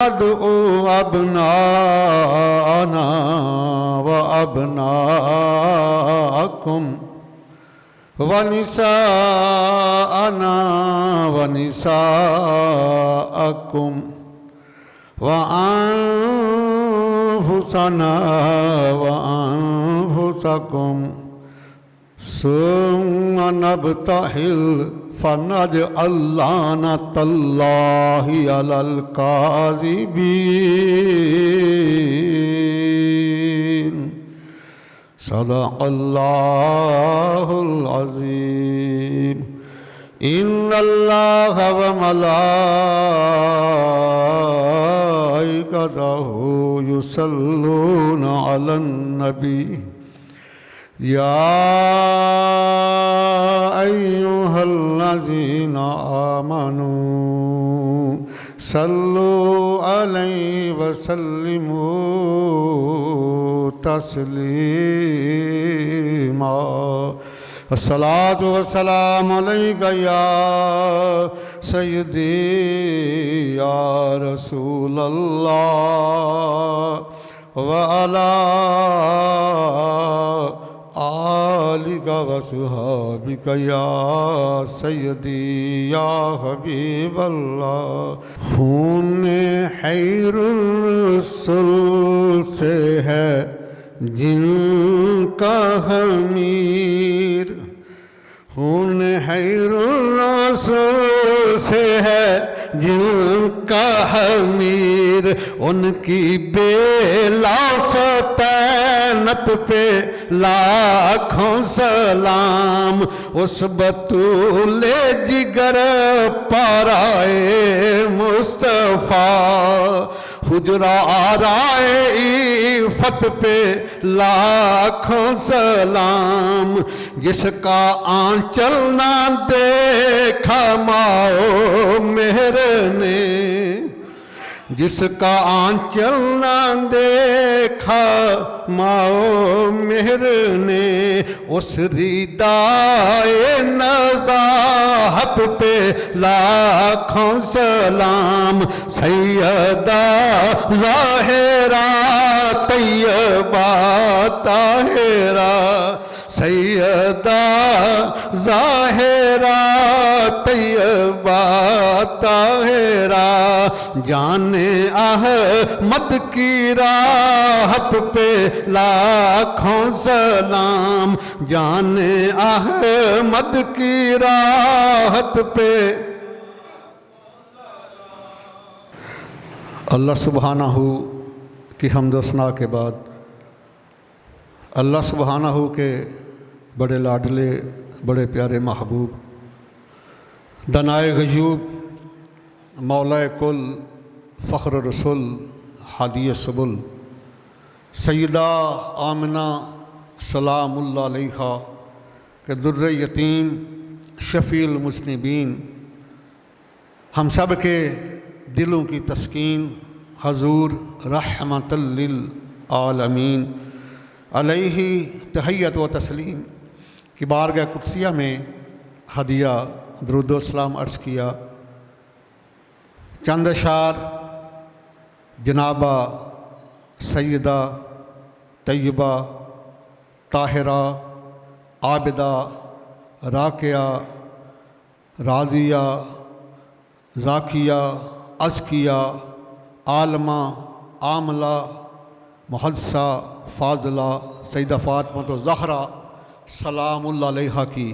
अदउ अबनाना व अबनाकुम व निसाअना व निसाअकुम व अनफुसना व अनफुसकुम सुम्मा नब्तहिल फनजअल्लानतल्लाहि अलल काज़िबीन। सदक़ल्लाहुल अज़ीम। इन्नल्लाह व मलाइकतहु युसल्लूना अलन नबी या अय्युहल्लज़ीना आमनू सल्लु अलैहि व सल्लिमू तस्लीमा। अस्सलातु वस्सलामु अलैका या सय्यदी या रसूलल्लाह व अला आलिका व सुहाबिका या सय्यदी या हबीबल्लाह। खून हैरुस्सुल से है जिनका हमीर, खून हैरुस्सुल से है जिनका हमीर, उनकी बेलौसतैनत पे लाखों सलाम। उस बतूले जिगर पाराए मुस्तफ़ा, हुजरा आराए इफ़त पे लाखों सलाम। जिसका आंचल ना देखा माओ मेहर ने, जिसका आंचल ना देखा माओ मेहर ने, उस रिदाए नज़ाहत पे लाखों सलाम। सैयदा ज़ाहिरा तैयबा ताहिरा, सैयदा ज़ाहिरा तैयबा ताहिरा, जाने अहमद की राहत पे लाखों सलाम। जाने अहमद की राहत पे। अल्लाह सुब्हानहू की हम्द व सना के बाद अल्लाह सुब्हानहू के बड़े लाडले बड़े प्यारे महबूब दनाए गयूब मौलाए कुल फ़ख्र रसूल हादिय सबुल सैयदा आमिना सलामुल्लाह अलैहा के दुर्रे यतीम शफ़ील मुज़निबीन, हम सब के दिलों की तस्कीन हजूर रहमतल लिल आलमीन अलैहि तहियत व तस्लीम की बारगाह कुदसिया में हदिया दुरूद व सलाम अर्ज़ किया। चंद अशार जनाबा सैयदा तैयबा ताहिरा आबिदा राकिया राज़िया ज़ाकिया अज़किया आलमा आमला मुहद्दिसा फ़ाज़िला सैयदा फ़ातिमा तो ज़हरा सलामुल्लाह अलैहा की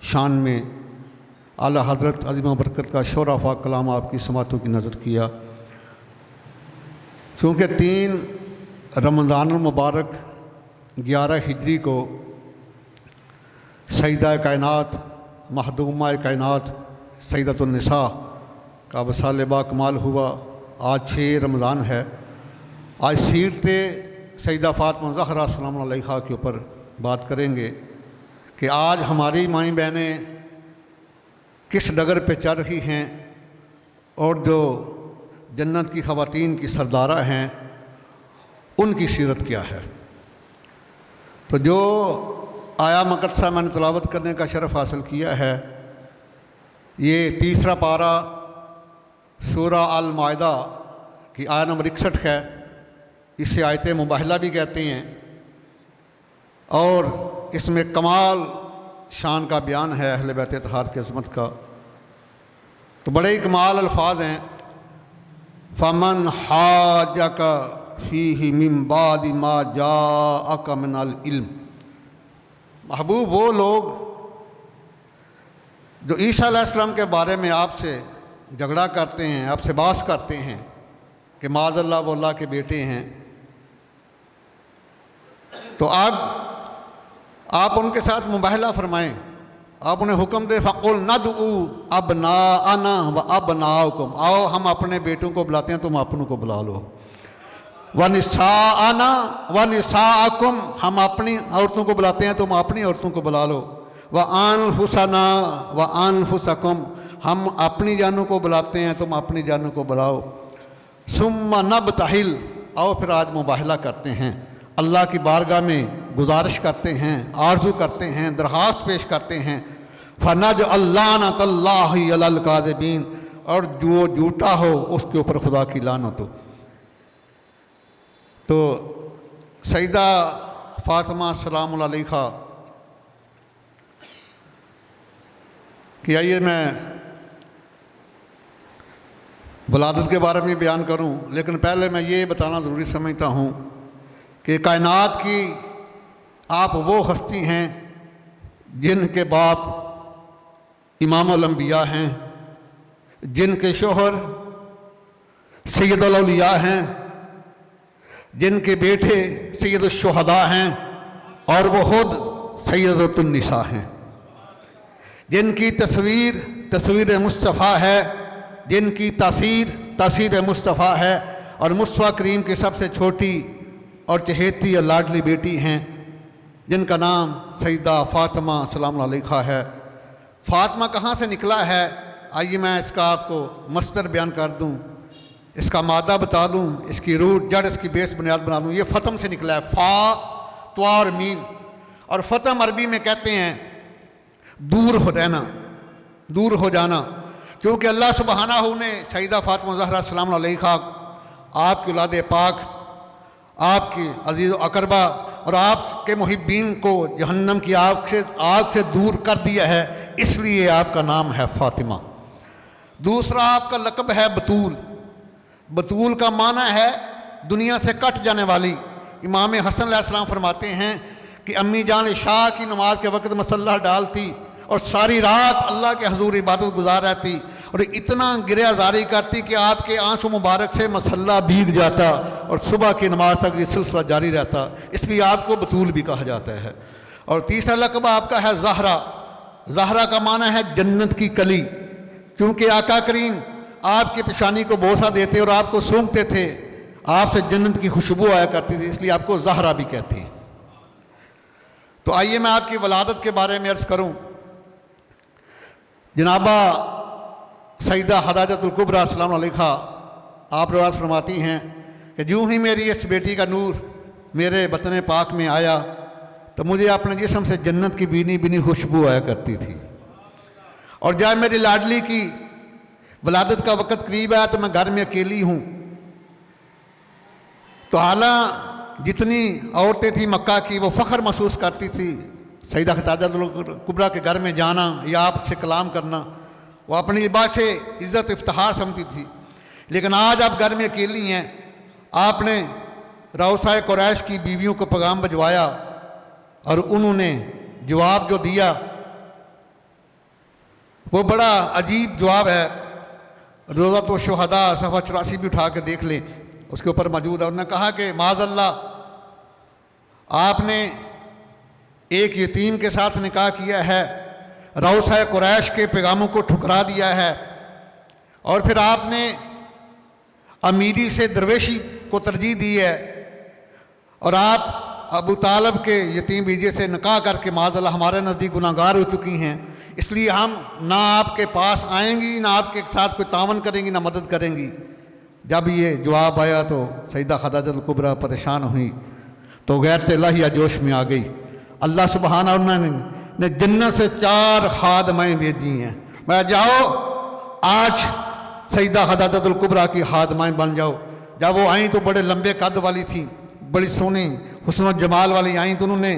शान में आला हज़रत अज़ीम बरकत का शोराफ़ा कलाम आपकी समातों की नज़र किया। चूँकि 3 रमज़ानुल मुबारक 11 हिजरी को सैयदा कायनात महदूमा कायनात सैयदतुन निसा का वसाल बाकमाल हुआ। आज 6 रमज़ान है। आज सीरत सैयदा फ़ातिमा ज़हरा सलाम अलैहा के ऊपर बात करेंगे कि आज हमारी माई बहनें किस डगर पे चल रही हैं और जो जन्नत की ख़वातीन की सरदारा हैं उनकी सीरत क्या है। तो जो आया मक़दसा मैंने तिलावत करने का शरफ़ हासिल किया है, ये तीसरा पारा सूरा अल माइदा कि आयत नंबर 61 है, इसे आयत मुबाहला भी कहते हैं, और इसमें कमाल शान का बयान है अहले बैत अतहार की अज़मत का। तो बड़े ही कमाल अल्फाज हैं। फ़मन हाजका फ़ीही मिन बादि मा जाअका मिनल इल्म। महबूब वो लोग जो ईसा अलैहिस्सलाम के बारे में आपसे झगड़ा करते हैं, आपसे बास करते हैं कि माज़अल्लाह वो अल्लाह के बेटे हैं, तो आप उनके साथ मुबाहला फरमाएं। आप उन्हें हुक्म दे फ़क़ुल नदउ अबनाअना व अबनाअकुम, आओ हम अपने बेटों को बुलाते हैं, तुम अपनों को बुला लो। व निसाअना व निसाअकुम, हम अपनी औरतों को बुलाते हैं, तुम अपनी औरतों को बुला लो। व अनफुसना व अनफुसकुम, हम अपनी जानों को बुलाते हैं, तुम अपनी जानों को बुलाओ। सुम्मा नबतहिल, आओ फिर आज मुबाहला करते हैं, अल्लाह की बारगाह में गुजारिश करते हैं, आरजू करते हैं, दरख्वास्त पेश करते हैं। फ़नज अल्लानतल्लाहि अलल काज़िबीन, और जो झूठा हो उसके ऊपर खुदा की लानत हो। तो सईदा फ़ातिमा सलामुल अलैहा कि आइए मैं वलादत के बारे में बयान करूं, लेकिन पहले मैं ये बताना ज़रूरी समझता हूं कि कायनात की आप वो हस्ती हैं जिनके बाप इमामुल अंबिया हैं, जिनके शोहर सैयदुल औलिया हैं, जिनके बेटे सैयदुश शुहदा हैं, और वो खुद सैयदतुन निसा हैं, जिनकी तस्वीर मुस्तफ़ा है, जिनकी तासीर मुस्तफ़ा है, और मुस्तफ़ा करीम की सबसे छोटी और चहेती और लाडली बेटी हैं, जिनका नाम सईदा फ़ातिमा सलाम अलैहा है। फ़ातिमा कहाँ से निकला है, आइए मैं इसका आपको मस्तर बयान कर दूँ, इसका मादा बता दूँ, इसकी रूट जड़, इसकी बेस बुनियाद बना दूँ। ये फ़तम से निकला है, फ़ा त्वार मीम, और फ़तम अरबी में कहते हैं दूर हो रहना, दूर हो जाना, क्योंकि अल्लाह सुब्हानहू ने सईदा फ़ातिमा ज़हरा सलाम अलैहा आपकी औलाद पाक, आपकी अजीज़ अकरबा और आपके मुहिब्बीन को जहन्नम की आग से दूर कर दिया है, इसलिए आपका नाम है फ़ातिमा। दूसरा आपका लक़ब है बतूल। बतूल का माना है दुनिया से कट जाने वाली। इमाम हसन अलैहिस्सलाम फरमाते हैं कि अम्मी जान शाह की नमाज के वक़्त मसल्ला डालती और सारी रात अल्लाह के हजूर इबादत गुजार रहती, और इतना गिरयाजारी करती कि आपके आंसू मुबारक से मसल्ला भीग जाता और सुबह की नमाज तक ये सिलसिला जारी रहता, इसलिए आपको बतूल भी कहा जाता है। और तीसरा लक़ब आपका है ज़हरा। ज़हरा का माना है जन्नत की कली, क्योंकि आका करीम आपकी पेशानी को बोसा देते और आपको सूंघते थे, आपसे जन्नत की खुशबू आया करती थी, इसलिए आपको ज़हरा भी कहते हैं। तो आइए मैं आपकी वलादत के बारे में अर्ज़ करूँ। जनाबा सईदा खदीजतुल कुबरा सलाम अलैहा आप रवाज फरमाती हैं कि यूँ ही मेरी इस बेटी का नूर मेरे बतन पाक में आया तो मुझे अपने जिस्म से जन्नत की बीनी बीनी खुशबू आया करती थी, और जब मेरी लाडली की वलादत का वक़्त करीब आया तो मैं घर में अकेली हूँ, तो हालां जितनी औरतें थी मक्का की वो फ़ख्र महसूस करती थी सईदा खदीजतुल कुबरा के घर में जाना या आपसे कलाम करना, वो अपनी लिबास से इज़्ज़त इफ्तिखार समझती थी। लेकिन आज आप घर में अकेली हैं, आपने रऊसाए कुरैश की बीवियों को पैगाम भिजवाया और उन्होंने जवाब जो दिया वो बड़ा अजीब जवाब है। रोज़ा तो शुहदा सफ़ा 84 भी उठा के देख लें, उसके ऊपर मौजूद है। उन्होंने कहा कि माज़अल्लाह आपने एक यतीम के साथ निकाह किया है, रऊसाए कुरैश के पैगामों को ठुकरा दिया है, और फिर आपने अमीरी से दरवेशी को तरजीह दी है, और आप अबू तालब के यतीम बीजे से निकाह करके माज़अल्लाह हमारे नज़दीक गुनाहगार हो चुकी हैं, इसलिए हम ना आपके पास आएंगी, ना आपके साथ कोई तावन करेंगी, ना मदद करेंगी। जब ये जवाब आया तो सईदा खदीजतुल कुबरा परेशान हुई, तो गैरत इलाहिया जोश में आ गई। अल्लाह सुब्हानहू ने जन्नत से 4 खादमाएँ भेजी हैं, मैं जाओ आज सईदा खदीजतुल कुबरा की खादमाएँ बन जाओ। जब वो आई तो बड़े लंबे कद वाली थी, बड़ी सोनी हुस्न और जमाल वाली आई, तो उन्होंने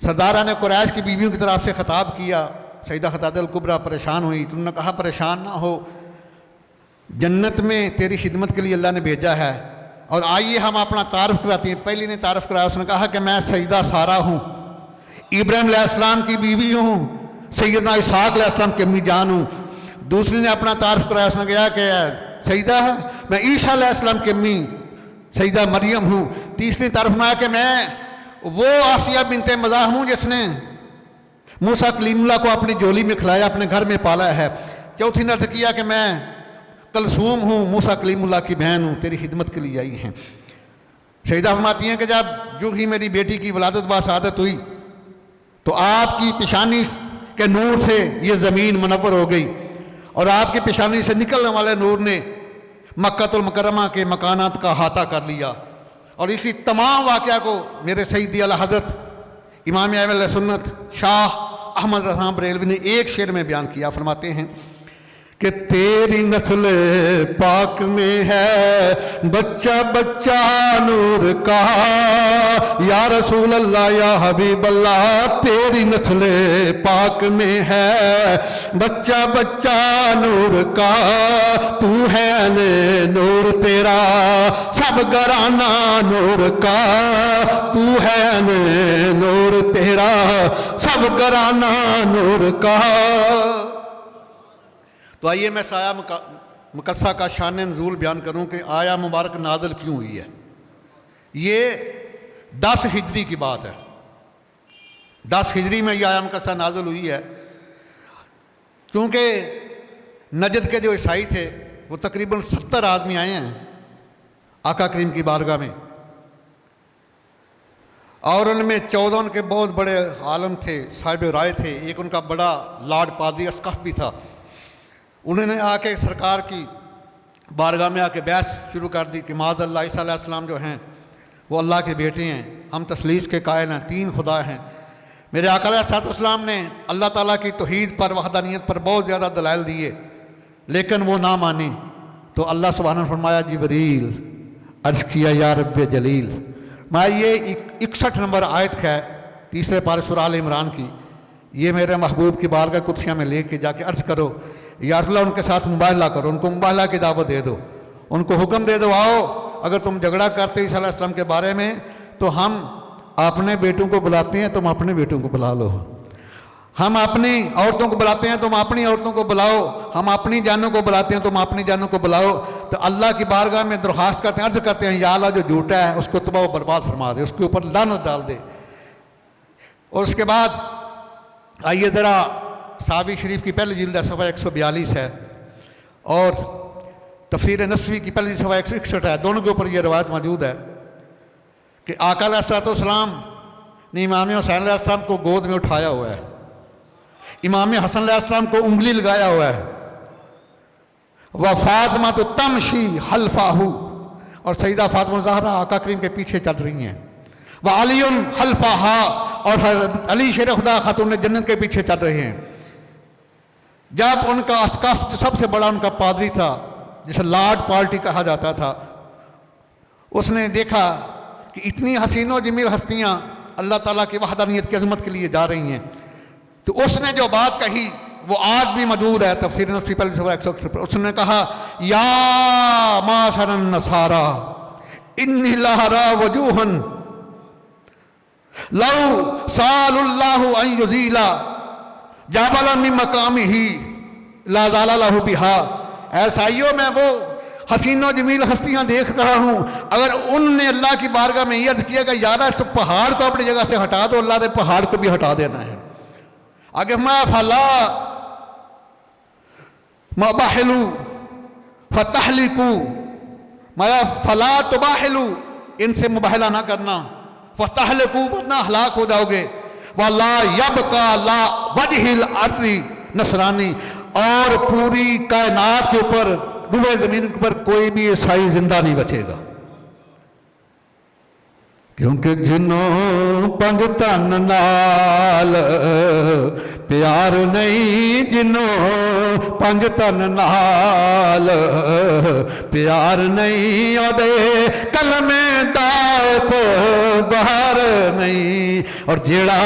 सरदारा ने कुरैश की बीवियों की तरफ से ख़िताब किया। सईदा खतादुल कुबरा परेशान हुई, तो उन्होंने कहा परेशान ना हो, जन्नत में तेरी खिदमत के लिए अल्लाह ने भेजा है, और आइए हम अपना तारफ़ कराते हैं। पहली ने तारफ़ कराया, उसने कहा कि मैं सईदा सारा हूँ, इब्राहिम अलैहिस्सलाम की बीवी हूँ, सैयदना इसहाक़ अलैहिस्सलाम की अम्मी जान हूँ। दूसरी ने अपना तारफ़ कराया, उसने कहा कि सईदा मैं ईसा अलैहिस्सलाम की अम्मी सईदा मरियम हूँ। तीसरी तारफ़ में आया कि मैं वो आसिया बिनते मज़ाहम हूँ जिसने मूसा कलीमुल्लाह को अपनी झोली में खिलाया, अपने घर में पाला है। चौथी ने अर्थ किया कि मैं कलसूम हूँ, मूसा कलीमुल्लाह की बहन हूँ, तेरी खिदमत के लिए आई हैं। सईदा फरमाती हैं कि जब जो ही मेरी बेटी की वलादत बासादत हुई तो आपकी पेशानी के नूर से ये ज़मीन मुनव्वर हो गई, और आपकी पेशानी से निकलने वाले नूर ने मक्कातुल मुकर्रमा के मकानात का अहाता कर लिया। और इसी तमाम वाक़या को मेरे सईदी आला हज़रत इमाम अहले सुन्नत शाह अहमद रज़ा बरेलवी ने एक शेर में बयान किया। फरमाते हैं कि तेरी नस्ल पाक में है बच्चा बच्चा नूर का, या रसूल अल्लाह या हबीब अल्लाह, तेरी नस्ल पाक में है बच्चा बच्चा नूर का, तू है ने नूर तेरा सब घराना नूर का, तू है ने नूर तेरा सब घराना नूर का। तो आइए मैं साया मुकस्सा का शान नज़ूल बयान करूं कि आया मुबारक नाज़िल क्यों हुई है। ये 10 हिजरी की बात है, 10 हिजरी में यह आया मुकस्सा नाज़िल हुई है, क्योंकि नजद के जो ईसाई थे वो तकरीबन 70 आदमी आए हैं आका करीम की बारगाह में, और उनमें 14 उनके बहुत बड़े आलम थे, साहिब राय थे। एक उनका बड़ा लॉर्ड पादरी अस्कफ भी था। उन्होंने आके सरकार की बारगाह में आके बहस शुरू कर दी कि माज़अल्लाह ईसा अलैहिस्सलाम जो हैं वो अल्लाह के बेटे हैं, हम तस्लीस के कायल हैं, 3 खुदा हैं। मेरे आका अलैहिस्सलाम ने अल्लाह ताला की तौहीद पर, वहदानियत पर बहुत ज़्यादा दलाइल दिए, लेकिन वो ना माने। तो अल्लाह सुब्हानहू ने फरमाया जिब्रील अर्ज़ किया या रब्बे जलील। मैं ये 61 नंबर आयत है 3 पारे सूरह आल इमरान की, ये मेरे महबूब की बारगाह कुदसिया में लेके जाके अर्ज़ करो या अल्लाह उनके साथ मुबाहला करो, उनको मुबाहला की दावत दे दो, उनको हुक्म दे दो आओ अगर तुम झगड़ा करते ईसा अलैहिस्सलाम के बारे में तो हम अपने बेटों को बुलाते हैं, तुम अपने बेटों को बुला लो, हम अपनी औरतों को बुलाते हैं, तुम अपनी औरतों को बुलाओ, हम अपनी जानों को बुलाते हैं, तुम अपनी जानों को बुलाओ। तो अल्लाह की बारगाह में दरख्वास्त करते हैं, अर्ज करते हैं या अल्लाह जो झूठा है उसको तबाह बर्बाद फरमा दे, उसके ऊपर लानत डाल दे। और उसके बाद आइए ज़रा साबी शरीफ की पहली जिल्द सफ़ा 142 है और तफसीर नस्वी की पहली सफ़ा 161 है, दोनों के ऊपर यह रवायत मौजूद है कि आका अलैहिस्सलाम ने इमाम हुसैन अलैहिस्सलाम को गोद में उठाया हुआ है, इमाम हसन अलैहिस्सलाम को उंगली लगाया हुआ है, वह फातिमा तो तमशी हल्फाहू, और सईदा फातिमा ज़हरा आका करीम के पीछे चल रही हैं, वह अलीउन हल्फाहा, और हज़रत अली शेर खुदा खातून जन्नत के पीछे चल रहे हैं। जब उनका अस्कफ जो सबसे बड़ा उनका पादरी था जिसे लॉर्ड पार्टी कहा जाता था, उसने देखा कि इतनी हसीनो जमील हस्तियाँ अल्लाह ताला की वहदानियत की अज़मत के लिए जा रही हैं, तो उसने जो बात कही वो आज भी मौजूद है तफसीर नस्वी पहली सफ़ा 161 पर। उसने कहा या माशरन नसारा इन्नी लहरा वजूहन लौ सालुल्लाहु अन युज़ीला जाबलन मिन मकामिही ला ज़ाला लहु बिहा। ऐसाइयों में वो हसीनो जमील हस्तियाँ देख रहा हूँ, अगर उनने अल्लाह की बारगाह में ये अर्ज़ किया कि यार इस पहाड़ को अपनी जगह से हटा दो, अल्लाह ने पहाड़ को भी हटा देना है। आगे मैं फला मबाहलू फतहलिकू, मैं फला तुबाहलू, इनसे मुबाहला ना करना, फतहलिकू वरना हलाक हो जाओगे, वला यबका ला वजहिल अर्ज़ी नसरानी, और पूरी कायनात के ऊपर रुए ज़मीन के ऊपर कोई भी ईसाई जिंदा नहीं बचेगा, क्योंकि जिन्हों पंज तन नाल प्यार नहीं जिन्हों पंज तन नाल, प्यार नहीं ओदे कलमे दात बाहर नहीं, और जेड़ा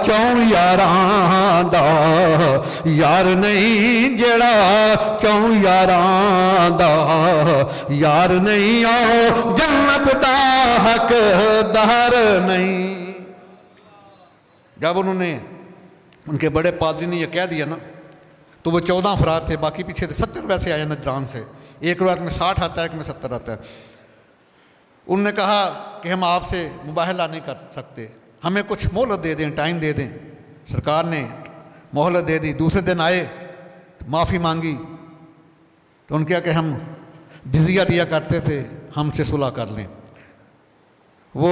चौं यारां दा यार नहीं, जेड़ा चौं यारां दा यार नहीं, ओ जन्नत दा हकदार नहीं। जब उन्होंने उनके बड़े पादरी ने यह कह दिया ना, तो वो 14 अफराद थे, बाकी पीछे से 70 वैसे आए नजरान से, एक रवायत में 60 आता है, एक में 70 आता है। उन्होंने कहा कि हम आपसे मुबाहला नहीं कर सकते, हमें कुछ मोहलत दे दें, टाइम दे दें। सरकार ने मोहलत दे दी। दूसरे दिन आए, माफ़ी मांगी, तो उन्होंने कहा कि हम जिजिया दिया करते थे, हमसे सुलह कर लें। वो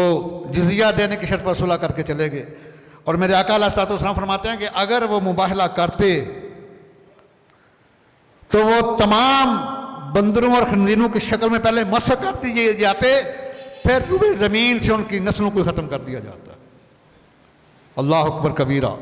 जिजिया देने की शर्त पर सुलह करके चले गए। और मेरे आका अलैहिस्सलाम फरमाते हैं कि अगर वो मुबाहला करते तो वो तमाम बंदरों और खंजीरों की शक्ल में पहले मसक कर दिए जाते, फिर रूबे ज़मीन से उनकी नस्लों को ख़त्म कर दिया जाता। अल्लाह अकबर कबीरा।